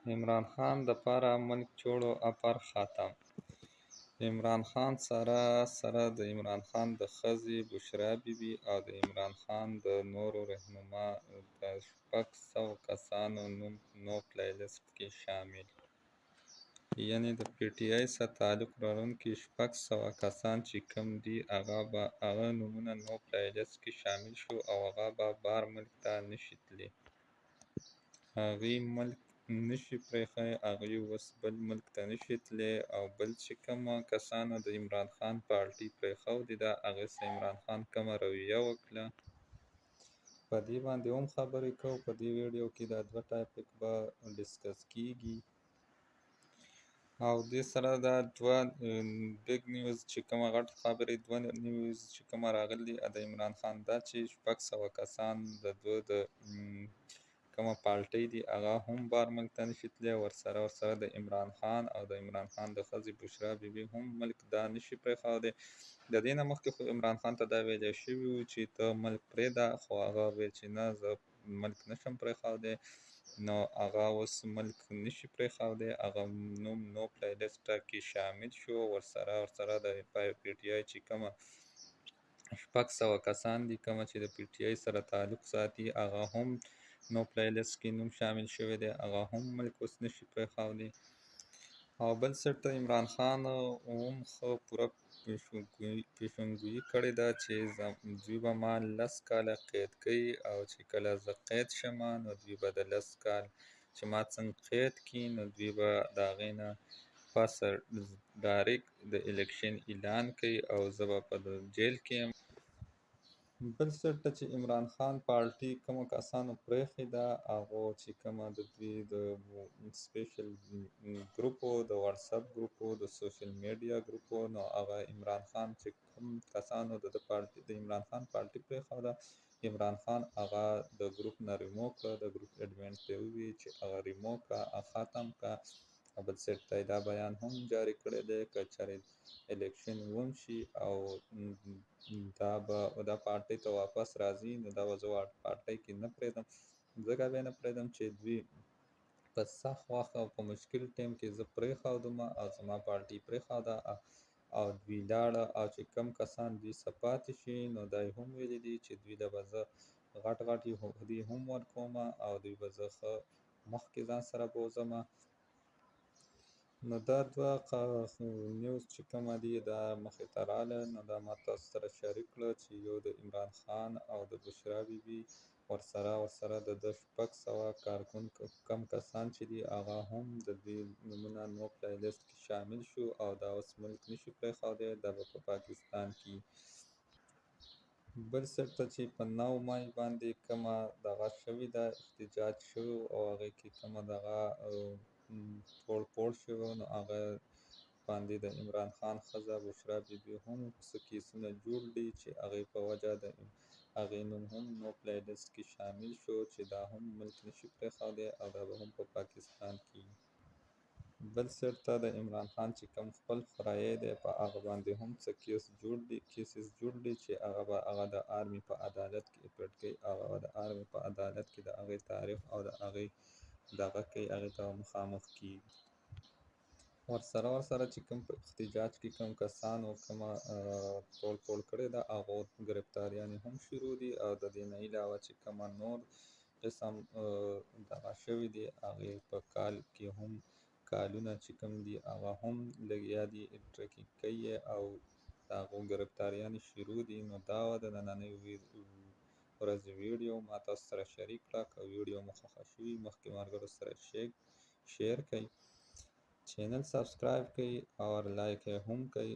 عمران خان دپاره ملک جوړو اپر ختم. عمران خان سره د عمران خان د ښځې بشرا بیبي او د عمران خان د نورو رهنما د 600 کسانو نوم نو پلیلیست کې شامل، یعنې د پی ټی آی سره تعلق لرونکي 600 کسان چې کوم دي هغه نومونه نو پلیلیست کې شامل شو او هغه به بار ملک ته نشي تللی، هغوی ملک نشي پریښی، هغوی اوس بل ملک ته نشي تللی. او بل چې کومه کسانو د عمران خان پارټي پریښودې ده هغې سره عمران خان کومه رویه وکړه، په دې باندې هم خبرې کوو. په دې ویډیو کې دا دوه ټاپک به ډسکس کیږي او دې سره دا دوه بیګ نیوز چې کومه غټ خبرې دوه نیوز چې کومه راغلي د عمران خان دا چې 600 کسان د دوه د کومه پالټۍ دي هغه هم بار ملک ته نشي تللی، ورسره د عمران خان او د عمران خان د ښځې بشرا بیبي هم ملک دا نشي پریښودی. د دې نه مخکې خو عمران خان ته دا ویلی شوي وو چې ته ملک پرېږده، خو هغه ویل چې نه زه ملک نشم پریښودی، نو هغه اوس ملک نشي پریښودی، هغه نوم نو پلیلیسټ کې شامل شو. ورسره د پی ټی آی چې کومه 600 کسان دي کومه چې د پی ټی آی سره تعلق ساتي هغه هم نو پلیلیسټ کې نوم شامل شوی دی، هغه هم ملک اوس نشي پریښودی. او بل سر ته عمران خان هم ښه پوره پیشنګویي کړې ده چې دوی به ما 10 کاله قید کوي او چې کله زه قید شمه نو دوی به د 10 کال چې ما څنګه قید کړي نو دوی به د هغې نه پسه ډایرکټ د الیکشن اعلان کوي او زه به په جیل کې یم. بل سر ته چې عمران خان پارټي کومو کسانو پریښې ده هغو چې کومه د دوی د سپیشل ګروپ و، د واتساپ ګروپ و، د سوشل میډیا ګروپ و، نو هغه عمران خان چې کوم کسانو د عمران خان پارټي پریښوده عمران خان هغه د ګروپ نه ریموو کړه، د ګروپ اډمین ته یې وویل چې هغه ریموو کړه، ختم کړه. او بل سایډ ته یې دا بیان هم جاري کړی دی که چېرې الیکشن وشي او دا پارټۍ ته واپس راځي نو دا به زه پارټۍ کې نه پرېږدم، ځکه به یې نه پرېږدم چې دوی په سخت وخت او په مشکل ټایم کې زه پرېښودم او زما پارټي پرېښوده او دوی لاړه او چې کوم کسان دوی څخه پاتې شي نو دا یې هم ویلي دي چې دوی له به زه غټې عهدې هم ورکوم او دوی به زه ښه مخکې ځان سره بوځم. نو دا دوه نیوز چې کومه دي دا مخې ته راغله نو دا ما تاسو سره شریک کړه چې یو د عمران خان او د بشرا بیبي ورسره د 600 کارکونکو کم کسان چې دي هغه هم د دوی نومونه نو پلیلیسټ کې شامل شو او دا اوس ملک نشي پریښودی، دا به په پاکستان کې. بل سر ته چې په 9 مای باندې کومه دغه شوې ده احتجاج شوی او هغې کې کومه دغه توړ پوړ شوی نو هغه باندې د عمران خان ښځه بشرا بیبي هم څه کیسونه جوړ دي چې هغې په وجه د هغې نوم هم نو پلیلیسټ کې شامل شو چې دا هم ملک نشي پریښودی او دا به هم په پاکستان کې. بل سر ته د عمران خان چې کوم خپل خورایې دی په هغه باندې هم څه کیسز جوړ دي چې هغه د آرمي په عدالت کې اپریټ کوي او هغه د آرمي په عدالت کې د هغې تعریف او د هغې دغه کوي هغې ته مخامخ کیږي. ورسره چې کوم په احتجاج کې کوم کسانو کومه توړ پوړ کړې ده هغو ګرفتاریانې هم شروع دي او د دې نه علاوه چې کومه نور قسم دغه شوي دي هغې په کال کې هم کالونه چې کوم دي هغه هم لګیا دي ټریکینګ کوي او د هغو ګرفتاریانې شروع دي. نو دا وه د نننۍ ورځې ویډیو ما تاسو سره شریک کړه. که ویډیو مو خوښه شوي مخکې ملګرو سره شیر کړئ، چینل سبسکرایب کړئ او لایک یې هم کړئ.